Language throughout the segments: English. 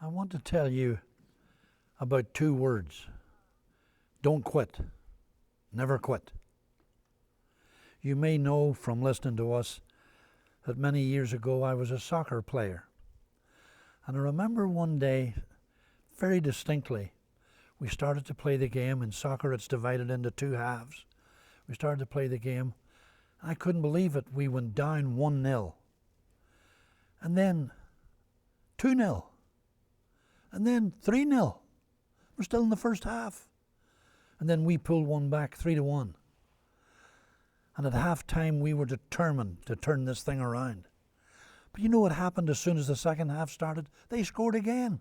I want to tell you about two words. Don't quit. Never quit. You may know from listening to us that many years ago I was a soccer player. And I remember one day, very distinctly, we started to play the game. In soccer, it's divided into two halves. We started to play the game. I couldn't believe it. We went down 1-0. And then 2-0. And then 3-0. We're still in the first half. And then we pulled one back 3-1. And at half time, we were determined to turn this thing around. But you know what happened as soon as the second half started? They scored again.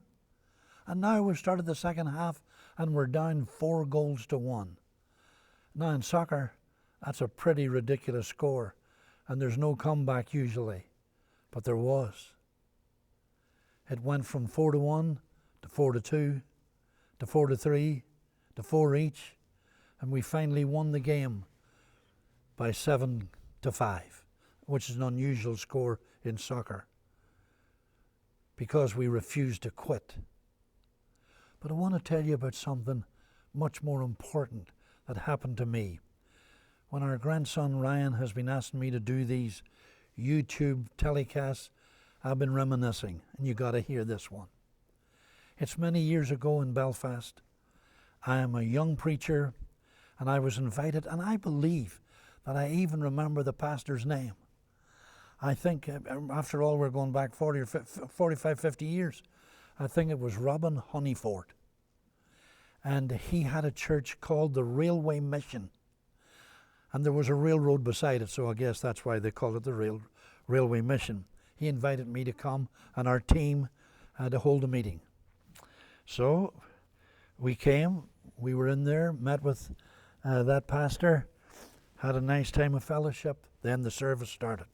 And now we've started the second half and we're down 4-1. Now in soccer, that's a pretty ridiculous score. And there's no comeback usually. But there was. It went from 4-1 to 4-2 to 4-3 to 4 each. And we finally won the game by 7-5, which is an unusual score in soccer, because we refused to quit. But I want to tell you about something much more important that happened to me. When our grandson Ryan has been asking me to do these YouTube telecasts, I've been reminiscing, and you got to hear this one. It's many years ago in Belfast. I am a young preacher, and I was invited, and I believe that I even remember the pastor's name. I think, after all, we're going back 45, 50 years. I think it was Robin Honeyford. And he had a church called the Railway Mission. And there was a railroad beside it, so I guess that's why they called it the Railway Mission. He invited me to come and our team to hold a meeting. So we came, we were in there, met with that pastor, had a nice time of fellowship. Then the service started.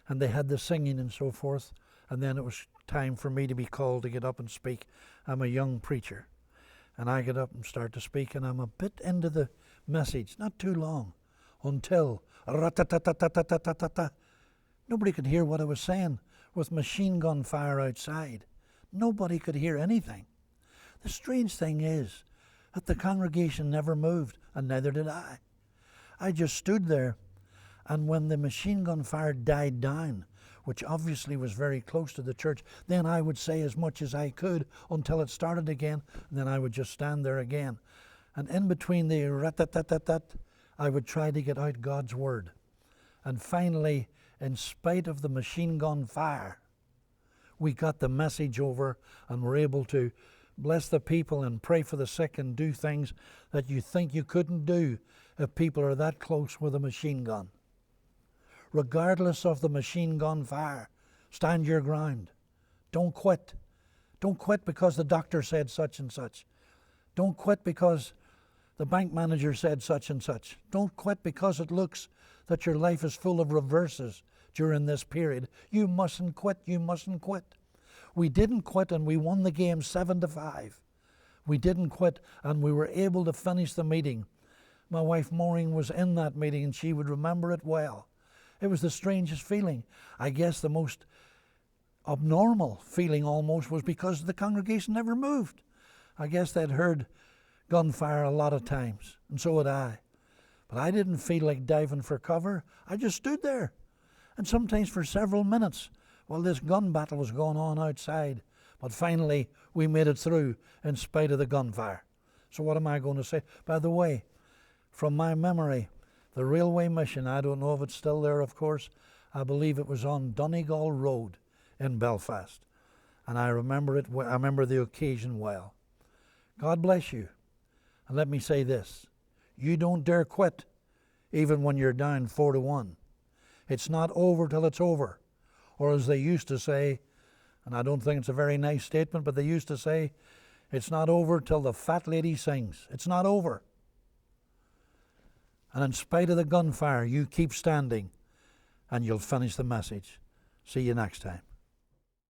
And they had the singing and so forth. And then it was time for me to be called to get up and speak. I'm a young preacher. And I get up and start to speak. And I'm a bit into the message, not too long, until rat-ta-ta-ta-ta-ta-ta-ta-ta. Nobody could hear what I was saying with machine gun fire outside. Nobody could hear anything. The strange thing is that the congregation never moved, and neither did I. I just stood there, and when the machine gun fire died down, which obviously was very close to the church, then I would say as much as I could until it started again, and then I would just stand there again. And in between the rat-tat-tat-tat, I would try to get out God's word. And finally, in spite of the machine gun fire, we got the message over and were able to bless the people and pray for the sick and do things that you think you couldn't do if people are that close with a machine gun. Regardless of the machine gun fire, stand your ground. Don't quit. Don't quit because the doctor said such and such. Don't quit because the bank manager said such and such. Don't quit because it looks that your life is full of reverses during this period. You mustn't quit. You mustn't quit. We didn't quit, and we won the game 7-5. We didn't quit, and we were able to finish the meeting. My wife Maureen was in that meeting, and she would remember it well. It was the strangest feeling. I guess the most abnormal feeling almost was because the congregation never moved. I guess they'd heard gunfire a lot of times, and so had I. But I didn't feel like diving for cover. I just stood there. And sometimes for several minutes while this gun battle was going on outside. But finally, we made it through in spite of the gunfire. So what am I going to say? By the way, from my memory, the Railway Mission, I don't know if it's still there, of course. I believe it was on Donegal Road in Belfast. And I remember it. I remember the occasion well. God bless you. And let me say this. You don't dare quit, even when you're down 4-1. It's not over till it's over. Or as they used to say, and I don't think it's a very nice statement, but they used to say, it's not over till the fat lady sings. It's not over. And in spite of the gunfire, you keep standing, and you'll finish the message. See you next time.